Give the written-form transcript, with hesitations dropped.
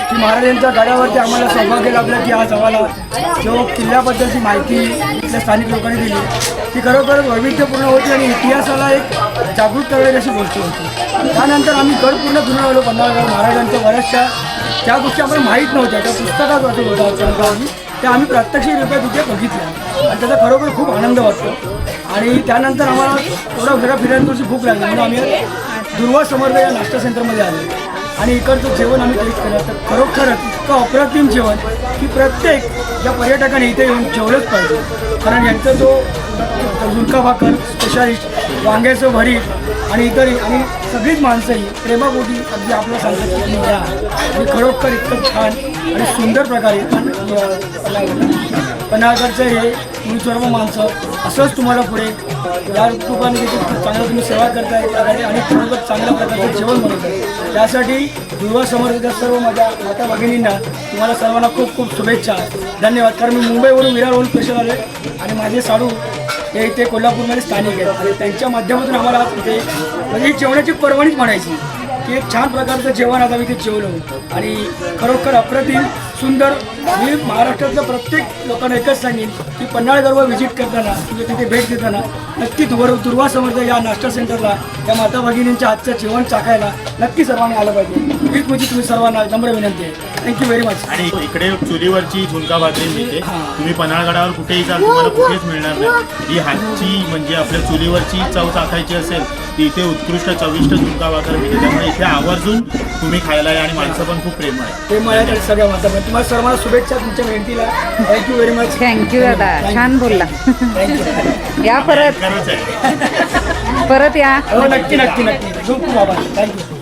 की महाराजांच्या गडावरती आम्हाला सौभाग्य लाभलं की आज आम्हाला जो किल्ल्याबद्दलची माहिती इथल्या स्थानिक लोकांनी दिली ती खरोखर वैविध्यपूर्ण होती आणि इतिहासाला एक जागृत करणारी अशी गोष्ट होती। त्यानंतर आम्ही गड पूर्ण फिरून आलो पन्हाळगड महाराजांच्या बऱ्याचशा ज्या गोष्टी आम्हाला माहीत नव्हत्या त्या पुस्तकात वाचत होत्या आम्ही त्या आम्ही प्रत्यक्षरित्या तिथे बघितल्या आणि त्याचा खरोखर खूप आनंद वाटतो। आणि त्यानंतर आम्हाला थोडा फिरायची भूक लागली म्हणून आम्ही दुर्वा समर्थ या नाश्ता सेंटरमध्ये आलो आणि इकडचं जेवण आम्ही टेस्ट केलं तर खरोखरच इतकं अप्रतिम जेवण की प्रत्येक ज्या पर्यटकाने इथे येऊन जेवलंच पाहिजे, कारण यांचा जो झुणका भाकर स्पेशालिस्ट वांग्याचं भरीत आणि इतरही आणि सगळीच माणसंही प्रेमापोटी अगदी आपलं सांगतात की घ्या आणि खरोखर इतकं छान आणि सुंदर प्रकारे पन्हाळगडचं हे तुम्ही सर्व माणसं असंच तुम्हाला पुढे या रूपाने देखील खूप चांगलं तुम्ही सेवा करताय प्रकारे आणि खरोखर चांगल्या प्रकारचं जेवण बनवत आहे। त्यासाठी दुर्वा समर्थच्या सर्व माझ्या माता भगिनींना तुम्हाला सर्वांना खूप खूप शुभेच्छा, धन्यवाद। कारण मी मुंबईवरून विरारवरून स्पेशल आले आणि माझे साडू हे इथे कोल्हापूरमध्ये स्थानिक आहेत आणि त्यांच्या माध्यमातून आम्हाला इथे म्हणजे जेवणाची पर्वणीच म्हणायची की एक छान प्रकारचं जेवण आता मी इथे जेवलो आणि खरोखर अप्रतिम सुंदर। मी महाराष्ट्रातल्या प्रत्येक लोकांना एकच सांगेन की पन्हाळगडवर व्हिजिट करताना किंवा तिथे भेट देताना नक्की दुर्वा समर्थ या नाश्ता सेंटरला या माता भगिनींच्या हातचं जेवण चाखायला नक्की सर्वांनी आलं पाहिजे हीच म्हणजे तुम्ही सर्वांना नम्र विनंती आहे। Thank you very much. आणि इकडे चुलीवरची झुणका भाकरी मिळते, तुम्ही पन्हाळगडावर कुठेही जा तुम्हाला कुठेच मिळणार नाही। ही हातची म्हणजे आपल्या चुलीवरची चव चाखायची असेल ती इथे उत्कृष्ट चविष्ट झुणका भाकर मिळते, त्यामुळे इथे आवर्जून तुम्ही खायला या आणि माणसं पण खूप प्रेमळ आहे सगळ्या माता तुम्हाला सर्वांना शुभेच्छा तुमच्या मेहनतीला। Thank you very much. थँक्यू दादा, छान बोलला। थँक्यू या परत खरंच आहे। परत या। हो नक्की नक्की नक्की खूप खूप आभार। थँक्यू।